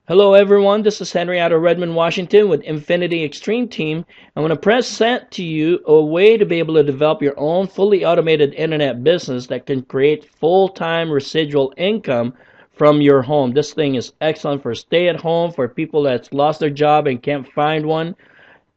Hello everyone, this is Henry out of Redmond, Washington with Infinity Extreme Team. I'm going to present to you a way to be able to develop your own fully automated internet business that can create full-time residual income from your home. This thing is excellent for stay-at-home, for people that's lost their job and can't find one,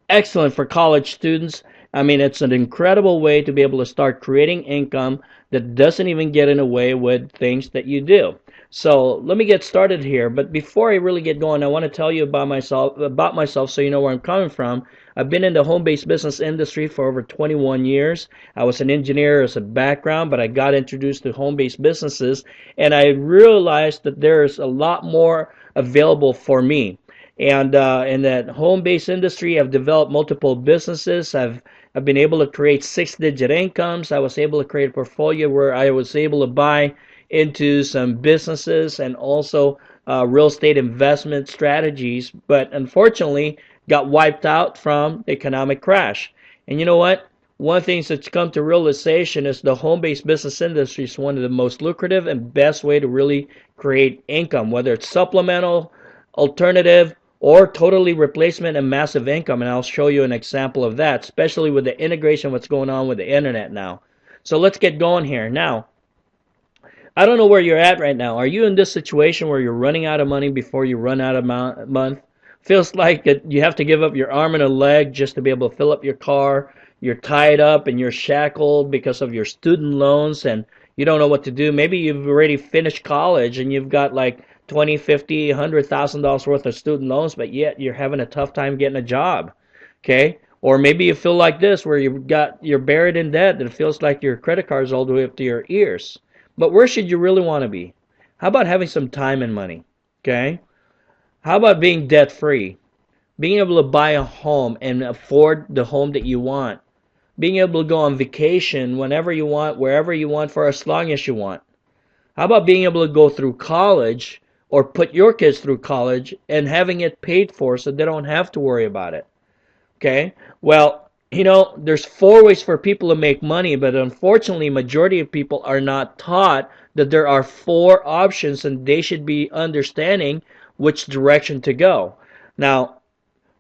excellent for college students. I mean, it's an incredible way to be able to start creating income that doesn't even get in the way with things that you do. So let me get started here. But before I really get going, I want to tell you about myself so you know where I'm coming from. I've been in the home-based business industry for over 21 years. I was an engineer as a background, but I got introduced to home-based businesses, and I realized that there's a lot more available for me. And in that home-based industry, I've developed multiple businesses. I've been able to create six-digit incomes. I was able to create a portfolio where I was able to buy into some businesses and also real estate investment strategies, but unfortunately got wiped out from the economic crash. And you know what? One of the things that's come to realization is the home-based business industry is one of the most lucrative and best way to really create income, whether it's supplemental, alternative, or totally replacement and massive income. And I'll show you an example of that, especially with the integration, what's going on with the internet now. So let's get going here. Now, I don't know where you're at right now. Are you in this situation where you're running out of money before you run out of month? Feels like that you have to give up your arm and a leg just to be able to fill up your car. You're tied up and you're shackled because of your student loans and you don't know what to do. Maybe you've already finished college and you've got like 20, 50, $100,000 worth of student loans, but yet you're having a tough time getting a job. Okay? Or maybe you feel like this where you're buried in debt and it feels like your credit card's all the way up to your ears. But where should you really want to be? How about having some time and money? Okay? How about being debt free? Being able to buy a home and afford the home that you want. Being able to go on vacation whenever you want, wherever you want, for as long as you want. How about being able to go through college or put your kids through college and having it paid for so they don't have to worry about it? Okay? Well, there's four ways for people to make money, but unfortunately, majority of people are not taught that there are four options and they should be understanding which direction to go. Now,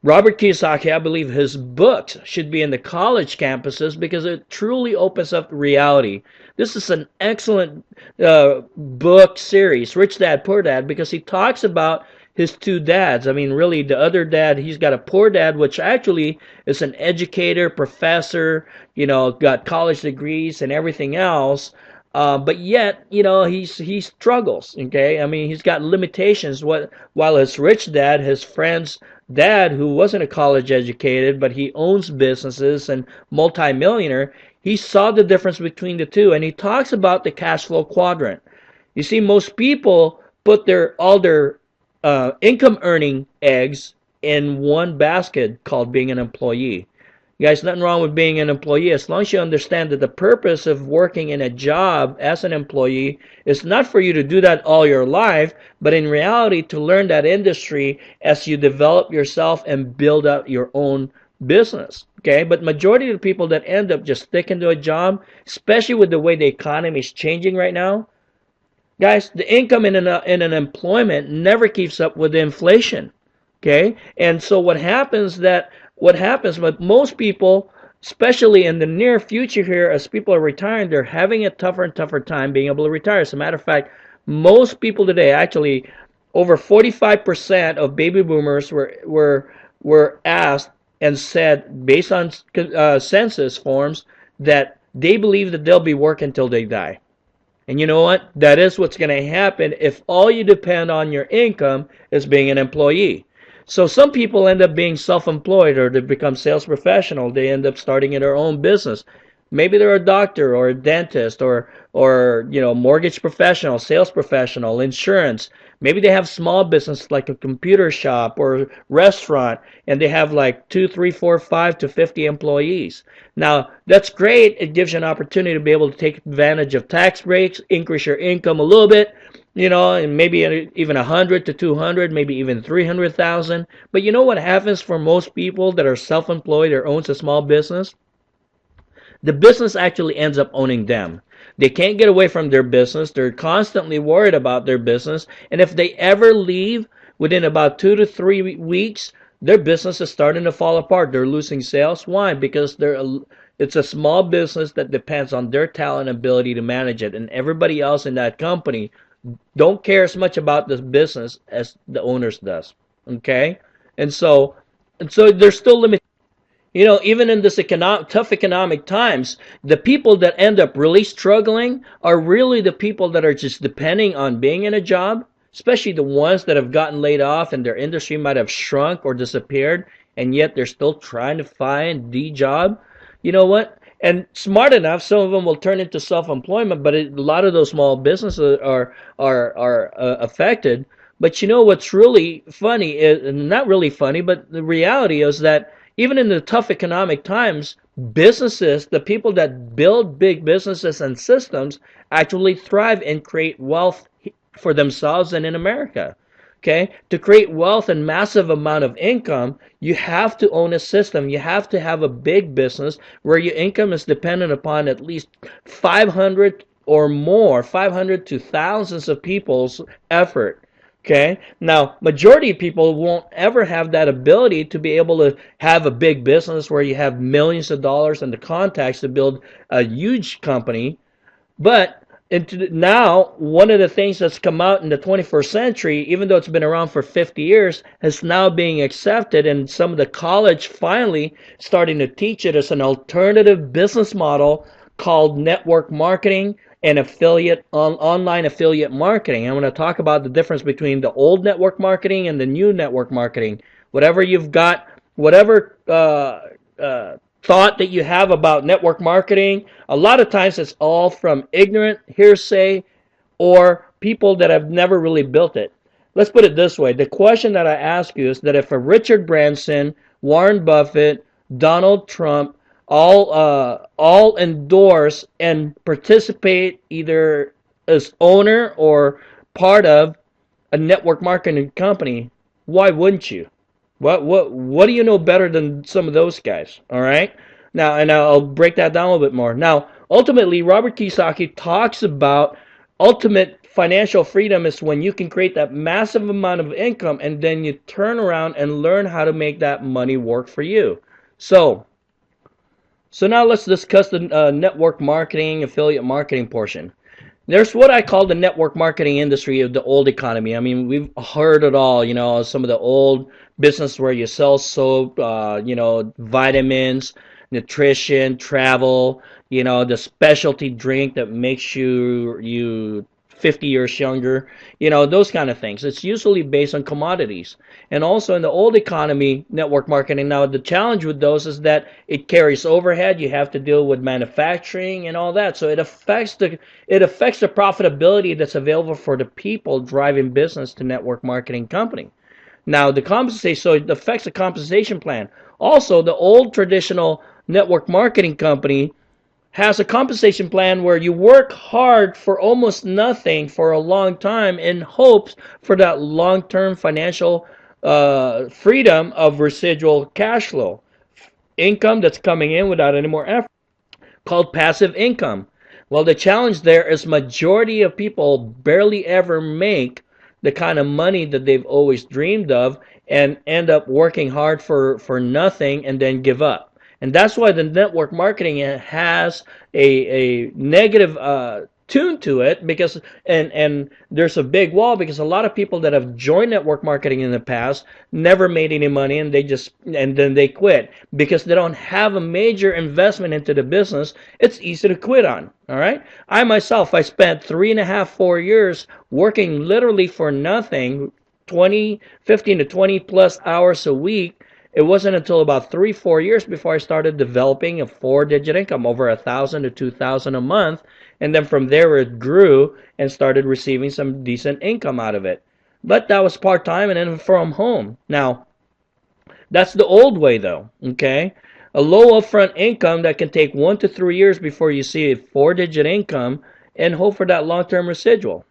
Robert Kiyosaki, I believe his books should be in the college campuses because it truly opens up reality. This is an excellent book series, Rich Dad, Poor Dad, because he talks about his two dads. I mean, really, the other dad, he's got a poor dad, which actually is an educator, professor, got college degrees and everything else. But yet, he struggles. Okay, I mean, he's got limitations. While his rich dad, his friend's dad, who wasn't a college educated, but he owns businesses and multimillionaire, he saw the difference between the two, and he talks about the cash flow quadrant. You see, most people put all their income earning eggs in one basket called being an employee. You guys, nothing wrong with being an employee as long as you understand that the purpose of working in a job as an employee is not for you to do that all your life, but in reality to learn that industry as you develop yourself and build out your own business. Okay, but majority of the people that end up just sticking to a job, especially with the way the economy is changing right now, guys, the income in an employment never keeps up with the inflation. Okay, and so what happens with most people, especially in the near future here, as people are retiring, they're having a tougher and tougher time being able to retire. As a matter of fact, most people today, actually, over 45% of baby boomers were asked and said, based on census forms, that they believe that they'll be working until they die. And you know what? That is what's going to happen if all you depend on your income is being an employee. So some people end up being self-employed or they become sales professional. They end up starting their own business. Maybe they're a doctor or a dentist or mortgage professional, sales professional, insurance. Maybe they have small business like a computer shop or restaurant, and they have like 2, 3, 4, 5 to 50 employees. Now, that's great. It gives you an opportunity to be able to take advantage of tax breaks, increase your income a little bit, and maybe even 100 to 200, maybe even 300,000. But you know what happens for most people that are self-employed or owns a small business? The business actually ends up owning them. They can't get away from their business. They're constantly worried about their business. And if they ever leave, within about 2 to 3 weeks, their business is starting to fall apart. They're losing sales. Why? Because it's a small business that depends on their talent and ability to manage it, and everybody else in that company don't care as much about this business as the owners does. Okay, and so there's still limitations. Even in this tough economic times, the people that end up really struggling are really the people that are just depending on being in a job, especially the ones that have gotten laid off and their industry might have shrunk or disappeared, and yet they're still trying to find the job. You know what? And smart enough, some of them will turn into self-employment, but a lot of those small businesses are affected. But what's really funny is not really funny, but the reality is that even in the tough economic times, businesses, the people that build big businesses and systems, actually thrive and create wealth for themselves and in America. Okay, to create wealth and massive amount of income, you have to own a system. You have to have a big business where your income is dependent upon at least 500 or more, 500 to thousands of people's effort. Okay. Now, majority of people won't ever have that ability to be able to have a big business where you have millions of dollars and the contacts to build a huge company. But now, one of the things that's come out in the 21st century, even though it's been around for 50 years, is now being accepted, and some of the college finally starting to teach it as an alternative business model called network marketing and online affiliate marketing. I'm going to talk about the difference between the old network marketing and the new network marketing. Whatever you've got, whatever thought that you have about network marketing, a lot of times it's all from ignorant hearsay or people that have never really built it. Let's put it this way. The question that I ask you is that if a Richard Branson, Warren Buffett, Donald Trump all endorse and participate either as owner or part of a network marketing company, why wouldn't you? What do you know better than some of those guys? All right. Now, and I'll break that down a little bit more. Now, ultimately, Robert Kiyosaki talks about ultimate financial freedom is when you can create that massive amount of income and then you turn around and learn how to make that money work for you. So now let's discuss the network marketing, affiliate marketing portion. There's what I call the network marketing industry of the old economy. I mean, we've heard it all, some of the old business where you sell soap, vitamins, nutrition, travel, the specialty drink that makes you 50 years younger, those kind of things. It's usually based on commodities. And also in the old economy, network marketing, now the challenge with those is that it carries overhead. You have to deal with manufacturing and all that. So it affects the profitability that's available for the people driving business to network marketing company. Now so it affects the compensation plan. Also, the old traditional network marketing company has a compensation plan where you work hard for almost nothing for a long time in hopes for that long-term financial freedom of residual cash flow, income that's coming in without any more effort, called passive income. Well, the challenge there is majority of people barely ever make the kind of money that they've always dreamed of and end up working hard for nothing and then give up. And that's why the network marketing has a negative tune to it, because and there's a big wall, because a lot of people that have joined network marketing in the past never made any money, and then they quit because they don't have a major investment into the business. It's easy to quit on. All right. I spent 3.5, 4 years working literally for nothing, 15 to 20 plus hours a week. It wasn't until about 3, 4 years before I started developing a 4-digit income, over 1,000 to 2,000 a month. And then from there it grew and started receiving some decent income out of it. But that was part-time and then from home. Now, that's the old way though, okay? A low upfront income that can take 1 to 3 years before you see a 4-digit income and hope for that long-term residual.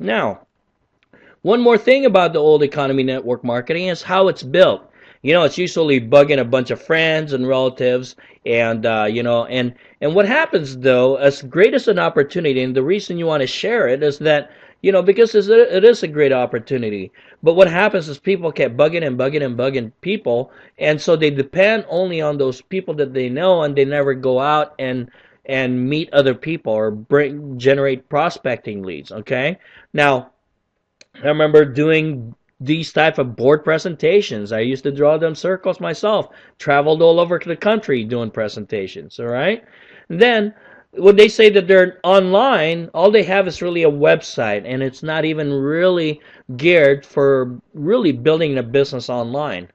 Now, one more thing about the old economy network marketing is how it's built. It's usually bugging a bunch of friends and relatives, and and what happens though, as great as an opportunity, and the reason you want to share it is that because it is a great opportunity. But what happens is people kept bugging and bugging and bugging people, and so they depend only on those people that they know, and they never go out and meet other people or generate prospecting leads. Okay, now I remember doing these type of board presentations. I used to draw them circles myself. Traveled all over the country doing presentations. All right. And then when they say that they're online, all they have is really a website, and it's not even really geared for really building a business online.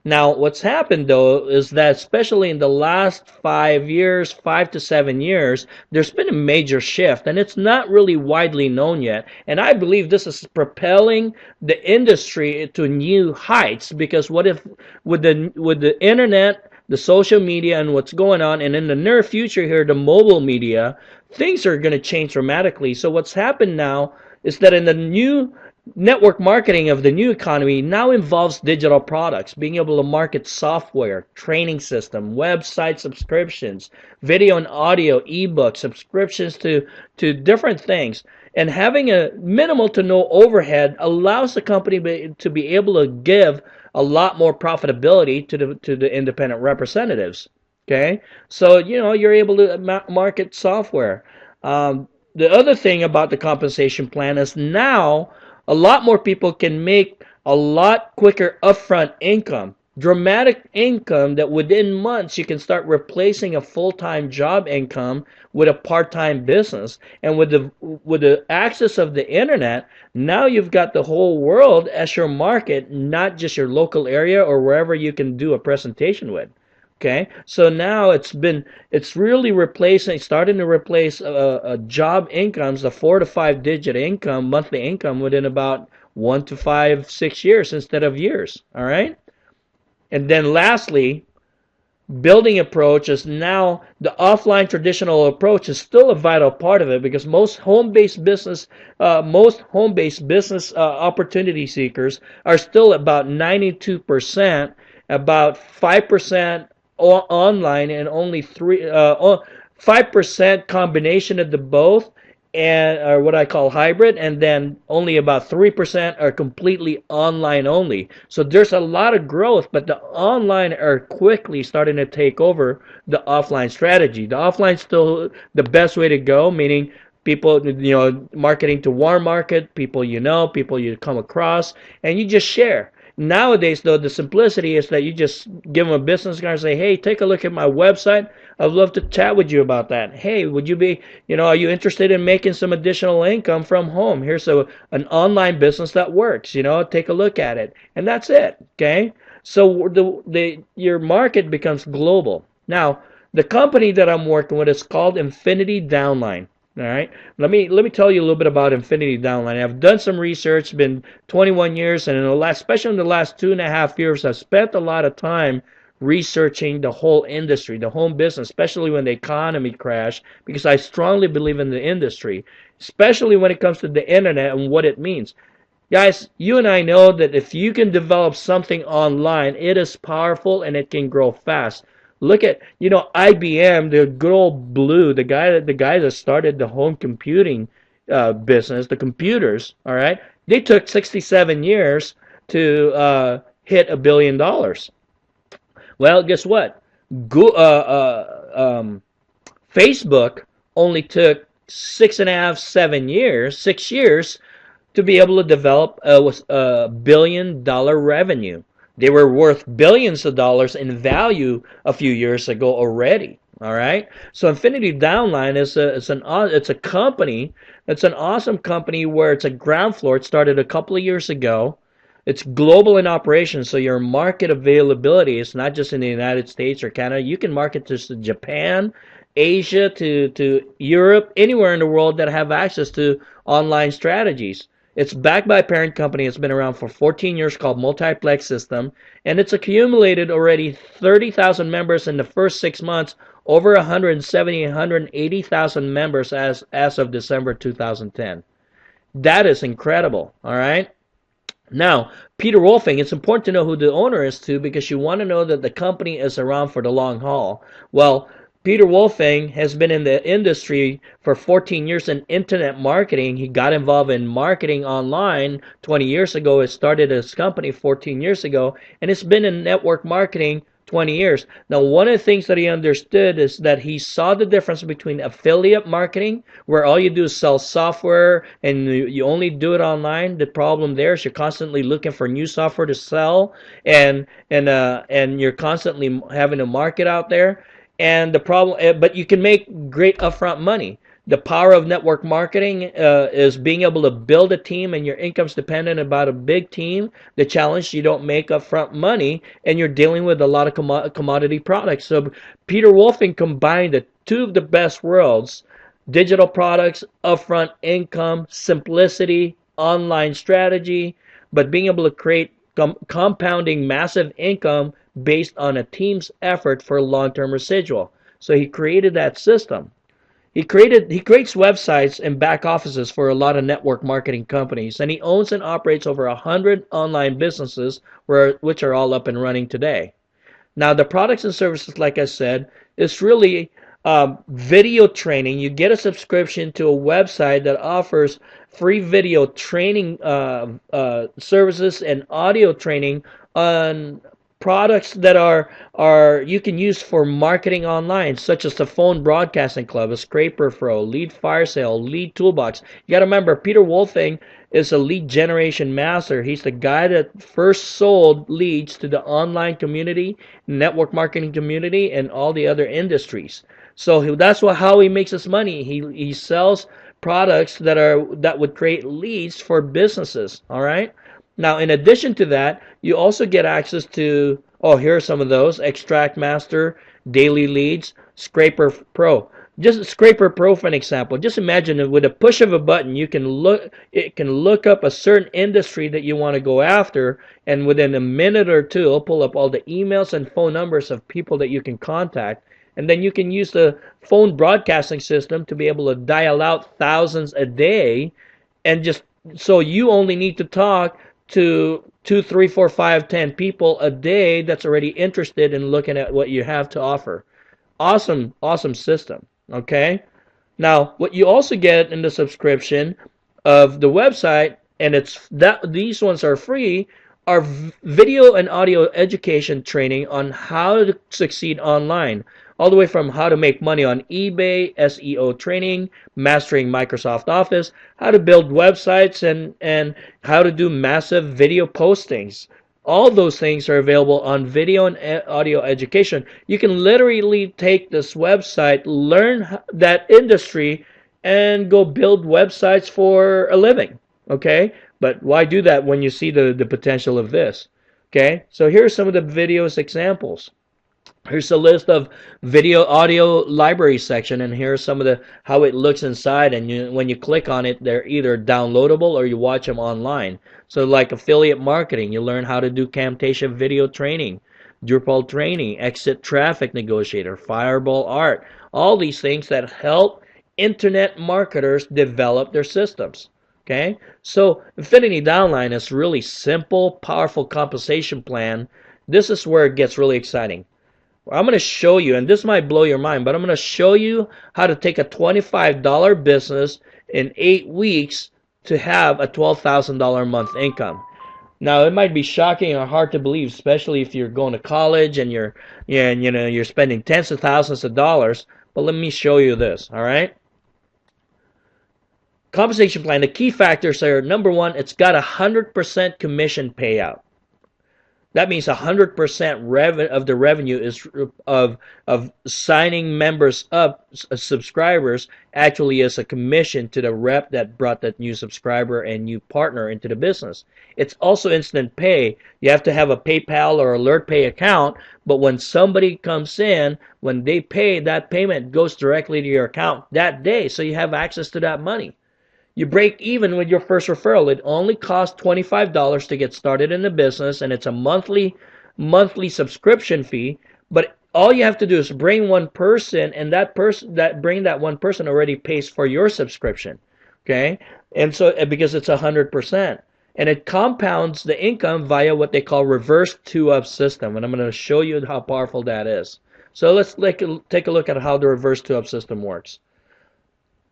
Now, what's happened though is that especially in the last 5 years, 5 to 7 years, there's been a major shift, and it's not really widely known yet. And I believe this is propelling the industry to new heights because what if with the internet, the social media, and what's going on, and in the near future here, the mobile media, things are going to change dramatically. So what's happened now is that in the new network marketing of the new economy now involves digital products, being able to market software, training system, website subscriptions, video and audio, ebooks, subscriptions to different things. And having a minimal to no overhead allows the company to be able to give a lot more profitability to the independent representatives. Okay, so you're able to market software. The other thing about the compensation plan is now a lot more people can make a lot quicker upfront income, dramatic income that within months you can start replacing a full-time job income with a part-time business. And with the access of the internet, now you've got the whole world as your market, not just your local area or wherever you can do a presentation with. Okay, so now it's really starting to replace job incomes, the 4 to 5 digit income, monthly income within about 1 to 5, 6 years instead of years. All right, and then lastly, building approach is now the offline traditional approach is still a vital part of it because most home-based business opportunity seekers are still about 92%, about 5% online, and only 5% combination of the both, and or what I call hybrid, and then only about 3% are completely online only. So there's a lot of growth, but the online are quickly starting to take over the offline strategy. The offline still the best way to go, meaning people, marketing to warm market, people you come across, and you just share. Nowadays, though, the simplicity is that you just give them a business card and say, hey, take a look at my website. I'd love to chat with you about that. Hey, are you interested in making some additional income from home? Here's an online business that works. Take a look at it. And that's it. Okay? So your market becomes global. Now, the company that I'm working with is called Infinity Downline. All right. Let me tell you a little bit about Infinity Downline. I've done some research. Been 21 years, and especially in the last 2.5 years, I've spent a lot of time researching the whole industry, the home business, especially when the economy crashed, because I strongly believe in the industry, especially when it comes to the internet and what it means. Guys, you and I know that if you can develop something online, it is powerful and it can grow fast. Look at, IBM, the good old Blue, the guy that started the home computing business, the computers, all right? They took 67 years to hit $1 billion. Well, guess what? Go, Facebook only took 6.5, 7 years, 6 years to be able to develop a $1 billion revenue. They were worth billions of dollars in value a few years ago already. All right. So Infinity Downline it's a company. It's an awesome company where it's a ground floor. It started a couple of years ago. It's global in operation, so your market availability is not just in the United States or Canada. You can market to Japan, Asia, to Europe, anywhere in the world that have access to online strategies. It's backed by a parent company. It's been around for 14 years called Multiplex System, and it's accumulated already 30,000 members in the first 6 months, over 170, 180,000 members as of December 2010. That is incredible, all right? Now, Peter Wolfing, it's important to know who the owner is too, because you want to know that the company is around for the long haul. Well, Peter Wolfing has been in the industry for 14 years in internet marketing. He got involved in marketing online 20 years ago. He started his company 14 years ago, and it's been in network marketing 20 years. Now, one of the things that he understood is that he saw the difference between affiliate marketing, where all you do is sell software and you only do it online. The problem there is you're constantly looking for new software to sell, and you're constantly having a market out there. And the problem, but you can make great upfront money. The power of network marketing is being able to build a team, and your income's dependent about a big team. The challenge, you don't make upfront money, and you're dealing with a lot of commodity products. So Peter Wolfing combined the two of the best worlds: digital products, upfront income, simplicity, online strategy, but being able to create compounding massive income based on a team's effort for long-term residual. So he created that system. He creates websites and back offices for a lot of network marketing companies, and he owns and operates over 100 online businesses which are all up and running today. Now, the products and services, like I said, is really video training. You get a subscription to a website that offers free video training services and audio training on products that are you can use for marketing online, such as the Phone Broadcasting Club, a Scraper Pro, Lead Fire Sale, Lead Toolbox. You got to remember, Peter Wolfing is a lead generation master. He's the guy that first sold leads to the online community, network marketing community, and all the other industries. So that's how he makes his money. He sells products that would create leads for businesses. All right. Now, in addition to that, you also get access to, oh, here are some of those: Extract Master, Daily Leads, Scraper Pro. Just Scraper Pro, for an example. Just imagine that with a push of a button, it can look up a certain industry that you want to go after, and within a minute or two, it'll pull up all the emails and phone numbers of people that you can contact. And then you can use the phone broadcasting system to be able to dial out thousands a day, and just so you only need to talk to 2, 3, 4, 5, 10 people a day that's already interested in looking at what you have to offer. Awesome, awesome system. Okay. Now, what you also get in the subscription of the website, and it's that these ones are free, are video and audio education training on how to succeed online, all the way from how to make money on eBay, SEO training, mastering Microsoft Office, how to build websites, and how to do massive video postings. All those things are available on video and audio education. You can literally take this website, learn that industry, and go build websites for a living. Okay? But why do that when you see the potential of this? Okay? So here are some of the videos examples. Here's a list of video audio library section, and here's some of the how it looks inside. And when you click on it, they're either downloadable or you watch them online. So like affiliate marketing, you learn how to do Camtasia video training, Drupal training, exit traffic negotiator, Fireball art, all these things that help internet marketers develop their systems. Okay, so Infinity Downline is really simple, powerful compensation plan. This is where it gets really exciting. I'm going to show you, and this might blow your mind, but I'm going to show you how to take a $25 business in 8 weeks to have a $12,000 a month income. Now, it might be shocking or hard to believe, especially if you're going to college and you're spending tens of thousands of dollars. But let me show you this. All right. Compensation plan. The key factors are: number one, it's got 100% commission payout. That means 100% of the revenue is of signing members up, subscribers, actually is a commission to the rep that brought that new subscriber and new partner into the business. It's also instant pay. You have to have a PayPal or AlertPay account, but when somebody comes in, when they pay, that payment goes directly to your account that day, so you have access to that money. You break even with your first referral. It only costs $25 to get started in the business, and it's a monthly subscription fee. But all you have to do is bring one person, and that one person already pays for your subscription. Okay, and so because it's 100%, and it compounds the income via what they call reverse two-up system, and I'm going to show you how powerful that is. So let's take a look at how the reverse 2-up system works.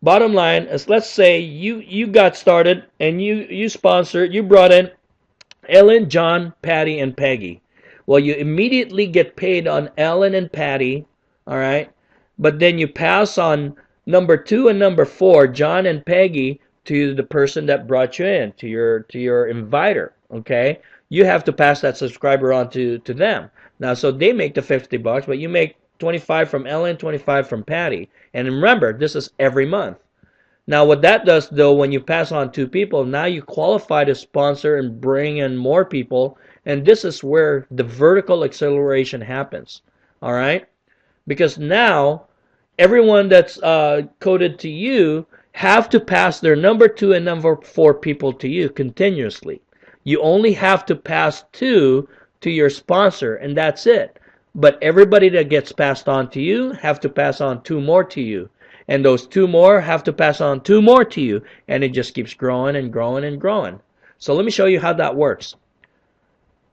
Bottom line is, let's say you got started and you sponsored, you brought in Ellen, John, Patty, and Peggy. Well, you immediately get paid on Ellen and Patty, all right? But then you pass on number 2 and number 4, John and Peggy, to the person that brought you in, to your inviter, okay? You have to pass that subscriber on to them. Now, so they make the $50, but you make 25 from Ellen, 25 from Patty. And remember, this is every month. Now, what that does, though, when you pass on 2 people, now you qualify to sponsor and bring in more people, and this is where the vertical acceleration happens, all right? Because now, everyone that's coded to you have to pass their number 2 and number 4 people to you continuously. You only have to pass 2 to your sponsor, and that's it. But everybody that gets passed on to you have to pass on 2 more to you. And those 2 more have to pass on 2 more to you. And it just keeps growing and growing and growing. So let me show you how that works.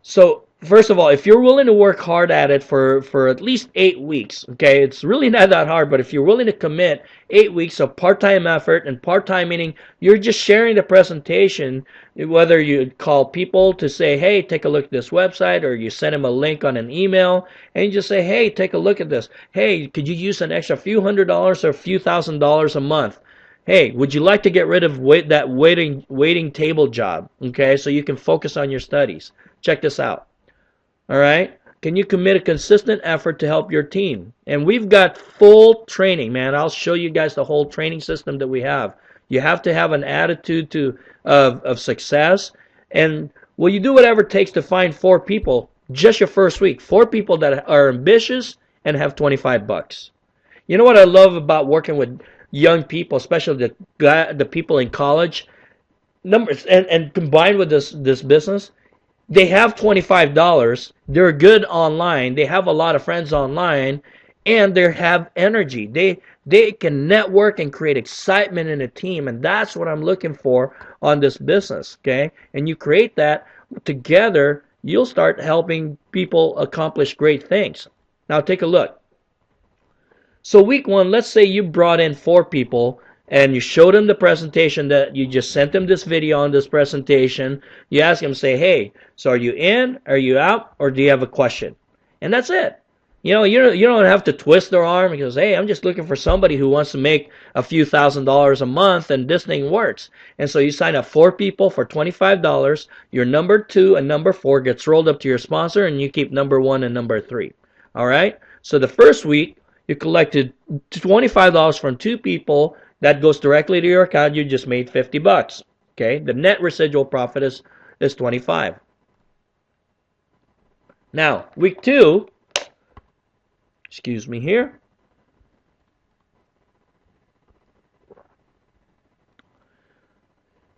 So first of all, if you're willing to work hard at it for at least 8 weeks, okay, it's really not that hard, but if you're willing to commit 8 weeks of part-time effort, and part-time meaning you're just sharing the presentation, whether you call people to say, hey, take a look at this website, or you send them a link on an email, and you just say, hey, take a look at this. Hey, could you use an extra few $100s or a few $1,000s a month? Hey, would you like to get rid of that waiting table job, okay, so you can focus on your studies? Check this out. All right? Can you commit a consistent effort to help your team? And we've got full training, man. I'll show you guys the whole training system that we have. You have to have an attitude of success. And will you do whatever it takes to find 4 people just your first week? 4 people that are ambitious and have $25. You know what I love about working with young people, especially the people in college? Numbers and combined with this business, they have $25. They're good online. They have a lot of friends online, and they have energy. They can network and create excitement in a team, and that's what I'm looking for on this business, okay? And you create that together, you'll start helping people accomplish great things. Now take a look. So week 1, let's say you brought in 4 people, and you showed them the presentation, that you just sent them this video on this presentation. You ask them, say, hey, so are you in, are you out, or do you have a question? And that's it. You know, you don't have to twist their arm because, hey, I'm just looking for somebody who wants to make a few $1,000s a month, and this thing works. And so you sign up 4 people for $25. Your number 2 and number 4 gets rolled up to your sponsor, and you keep number 1 and number 3. All right? So the first week, you collected $25 from 2 people. That goes directly to your account. You just made $50. Okay? The net residual profit is 25. Now, week 2, excuse me here.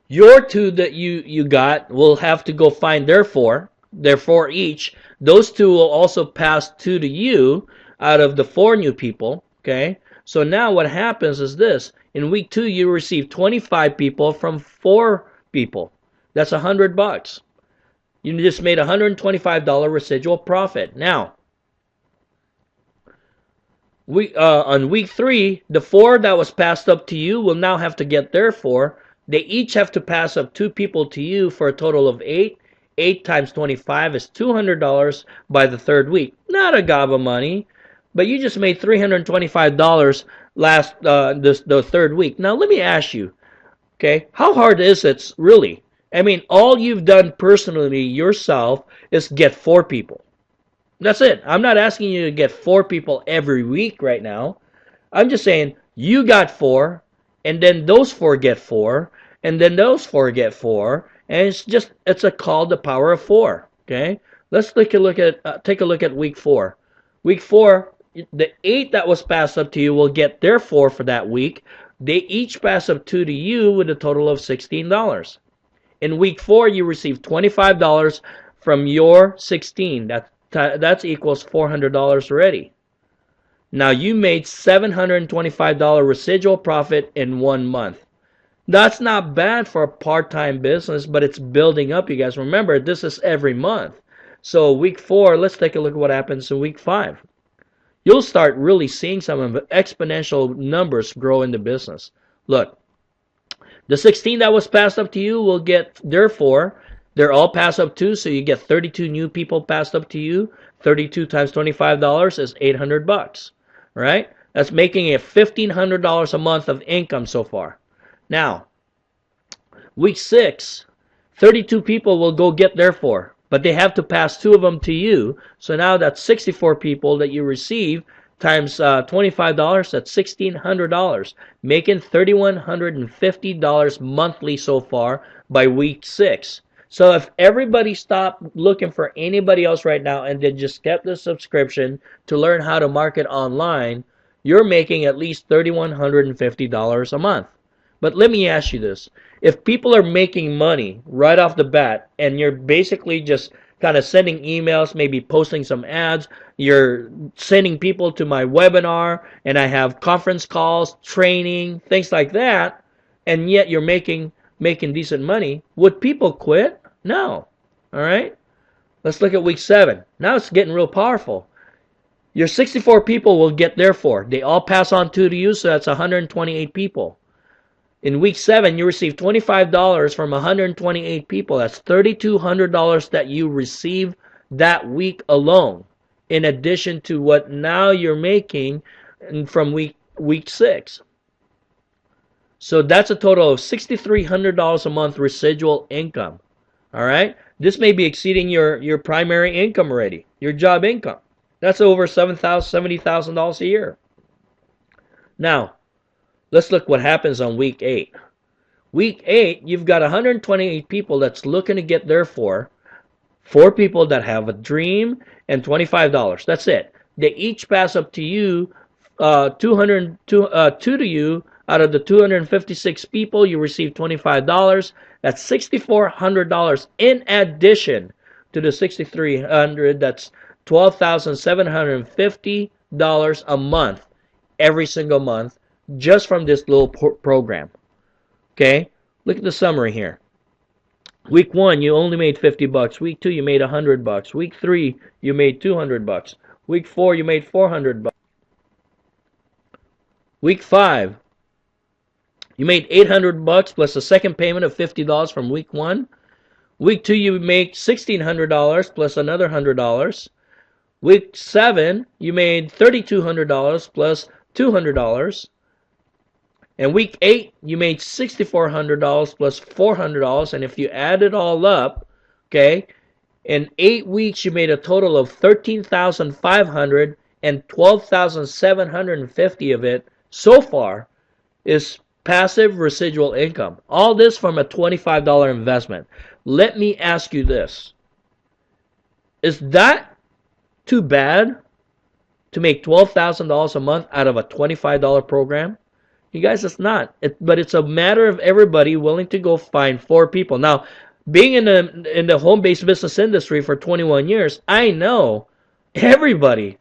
Your 2 that you got will have to go find their 4. They're 4 each. Those 2 will also pass 2 to you out of the 4 new people. Okay? So now what happens is this. In week 2, you receive 25 people from 4 people. That's $100. You just made $125 residual profit. Now, on week 3, the 4 that was passed up to you will now have to get their 4. They each have to pass up 2 people to you for a total of 8. 8 times 25 is $200 by the 3rd week. Not a gob of money, but you just made $325 the 3rd week. Now let me ask you, okay, how hard is it really? I mean, all you've done personally yourself is get 4 people. That's it. I'm not asking you to get 4 people every week right now. I'm just saying you got 4, and then those 4 get 4, and then those 4 get 4, and it's called the power of 4. Okay, let's take a look at week 4. Week 4. The 8 that was passed up to you will get their 4 for that week. They each pass up 2 to you with a total of $16. In week 4, you receive $25 from your 16. That equals $400 already. Now you made $725 residual profit in 1 month. That's not bad for a part-time business, but it's building up, you guys. Remember, this is every month. So week 4, let's take a look at what happens in week 5. you'll start really seeing some of the exponential numbers grow in the business. Look, the 16 that was passed up to you will get, therefore, they're all passed up too, so you get 32 new people passed up to you. 32 times $25 is $800, right? That's making it $1,500 a month of income so far. Now, week 6, 32 people will go get their 4, but they have to pass 2 of them to you. So now that's 64 people that you receive times $25, that's $1,600, making $3,150 monthly so far by week 6. So if everybody stopped looking for anybody else right now and then just kept the subscription to learn how to market online, you're making at least $3,150 a month. But let me ask you this. If people are making money right off the bat and you're basically just kind of sending emails, maybe posting some ads, you're sending people to my webinar, and I have conference calls, training, things like that, and yet you're making decent money, would people quit? No. All right? Let's look at week 7. Now it's getting real powerful. Your 64 people will get their 4. They all pass on 2 to you, so that's 128 people. In week 7, you receive $25 from 128 people. That's $3,200 that you receive that week alone, in addition to what now you're making from week 6. So that's a total of $6,300 a month residual income. All right? This may be exceeding your primary income already, your job income. That's over $70,000 a year. Now, let's look what happens on week 8. Week 8, you've got 128 people that's looking to get their 4 people that have a dream, and $25. That's it. They each pass up to you, 2 to you. Out of the 256 people, you receive $25. That's $6,400 in addition to the $6,300. That's $12,750 a month, every single month, just from this little program. Okay? Look at the summary here. Week 1, you only made $50. Week 2, you made $100. Week 3, you made $200. Week 4, you made $400. Week 5, you made $800 plus a second payment of $50 from week 1. Week 2, you make $1,600 plus another $100. Week 7, you made $3,200 plus $200. And week 8, you made $6,400 plus $400. And if you add it all up, okay, in 8 weeks, you made a total of $13,500, and $12,750 of it so far is passive residual income. All this from a $25 investment. Let me ask you this. Is that too bad to make $12,000 a month out of a $25 program? You guys, it's not. But it's a matter of everybody willing to go find 4 people. Now, being in the home-based business industry for 21 years, I know everybody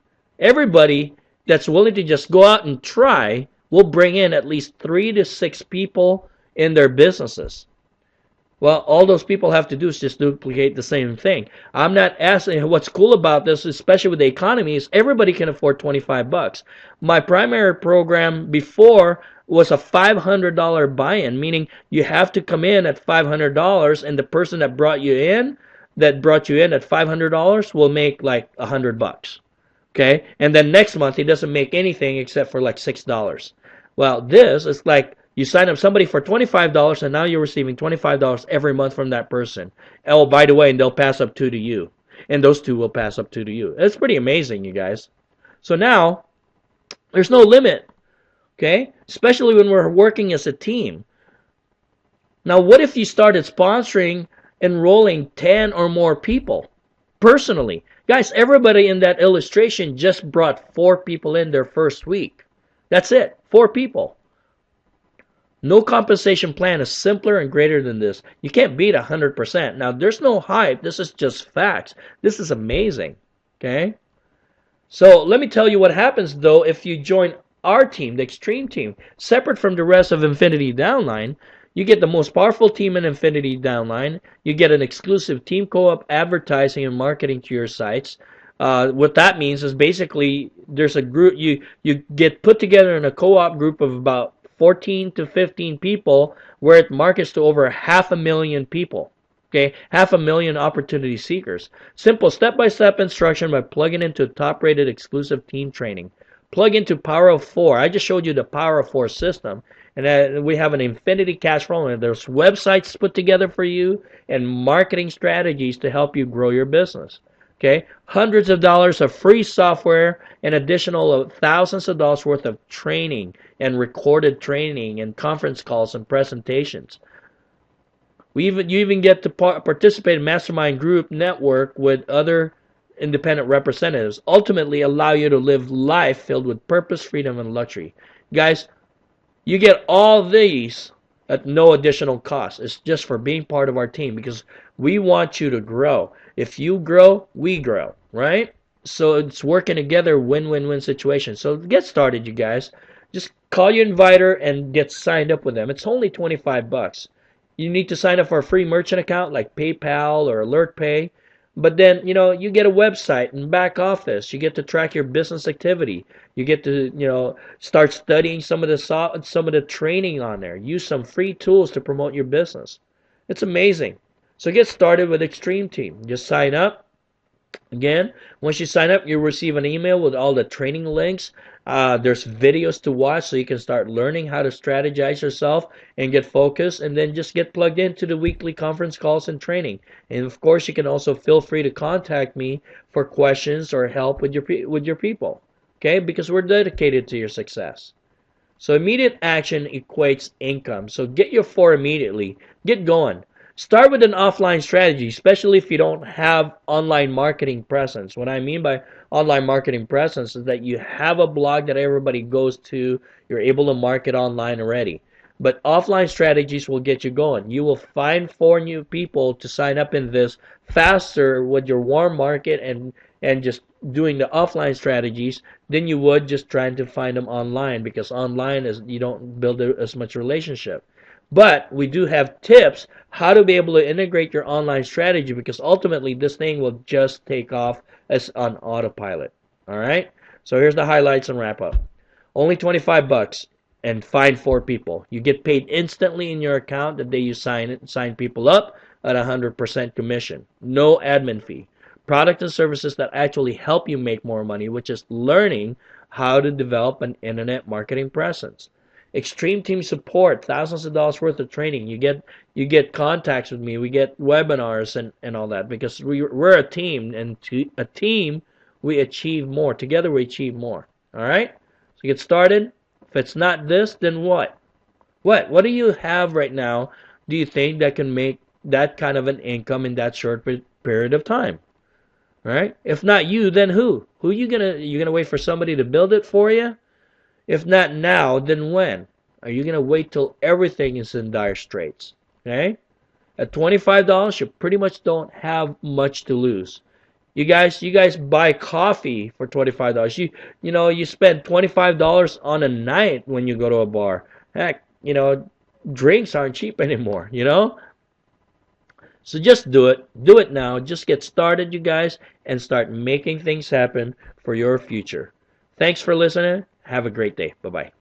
that's willing to just go out and try will bring in at least 3 to 6 people in their businesses. Well, all those people have to do is just duplicate the same thing. I'm not asking. What's cool about this, especially with the economy, is everybody can afford $25. My primary program before was a $500 buy-in, meaning you have to come in at $500, and the person that brought you in at $500 will make like $100. Okay, and then next month he doesn't make anything except for like $6. Well, this is like you sign up somebody for $25, and now you're receiving $25 every month from that person. Oh, by the way, and they'll pass up 2 to you, and those 2 will pass up 2 to you. It's pretty amazing, you guys. So now there's no limit. Okay, especially when we're working as a team. Now, what if you started sponsoring, enrolling 10 or more people personally? Guys, everybody in that illustration just brought 4 people in their first week. That's it, 4 people. No compensation plan is simpler and greater than this. You can't beat 100%. Now, there's no hype. This is just facts. This is amazing. Okay? So, let me tell you what happens, though, if you join our team, the Extreme Team. Separate from the rest of Infinity Downline, you get the most powerful team in Infinity Downline. You get an exclusive team co-op advertising and marketing to your sites. What that means is basically there's a group you get put together in a co-op group of about 14 to 15 people where it markets to over 500,000 people. Okay, 500,000 opportunity seekers. Simple step-by-step instruction by plugging into top-rated exclusive team training. Plug into Power of Four. I just showed you the Power of Four system, and we have an infinity cash flow, and there's websites put together for you and marketing strategies to help you grow your business. Okay, hundreds of dollars of free software and additional thousands of dollars worth of training and recorded training and conference calls and presentations. You even get to participate in mastermind group network with other independent representatives. Ultimately, allow you to live life filled with purpose, freedom, and luxury. Guys, you get all these at no additional cost. It's just for being part of our team because we want you to grow. If you grow, we grow, right? So it's working together, win-win-win situation. So get started, you guys. Just call your inviter and get signed up with them. It's only 25 bucks. You need to sign up for a free merchant account like PayPal or AlertPay. But then, you get a website and back office. You get to track your business activity. You get to, start studying some of the training on there. Use some free tools to promote your business. It's amazing. So get started with Extreme Team. Just sign up. Again, once you sign up, you'll receive an email with all the training links. There's videos to watch so you can start learning how to strategize yourself and get focused, and then just get plugged into the weekly conference calls and training. And of course, you can also feel free to contact me for questions or help with your people. Okay, because we're dedicated to your success. So immediate action equates income. So get your four immediately. Get going. Start with an offline strategy, especially if you don't have online marketing presence. What I mean by online marketing presence is that you have a blog that everybody goes to. You're able to market online already. But offline strategies will get you going. You will find four new people to sign up in this faster with your warm market and just doing the offline strategies than you would just trying to find them online, because online is you don't build as much relationship. But we do have tips how to be able to integrate your online strategy, because ultimately this thing will just take off as on autopilot. All right? So here's the highlights and wrap up. Only 25 bucks and find four people. You get paid instantly in your account the day you sign people up at 100% commission. No admin fee. Product and services that actually help you make more money, which is learning how to develop an internet marketing presence. Extreme team support, thousands of dollars worth of training. You get contacts with me. We get webinars and all that, because we're a team, and to a team we achieve more. Together we achieve more. All right? So get started. If it's not this, then what? What do you have right now, do you think, that can make that kind of an income in that short period of time? All right? If not you, then who? Who you gonna wait for somebody to build it for you? If not now, then when? Are you going to wait till everything is in dire straits? Okay? At $25, you pretty much don't have much to lose. You guys buy coffee for $25. You spend $25 on a night when you go to a bar. Heck, drinks aren't cheap anymore. So just do it. Do it now. Just get started, you guys, and start making things happen for your future. Thanks for listening. Have a great day. Bye-bye.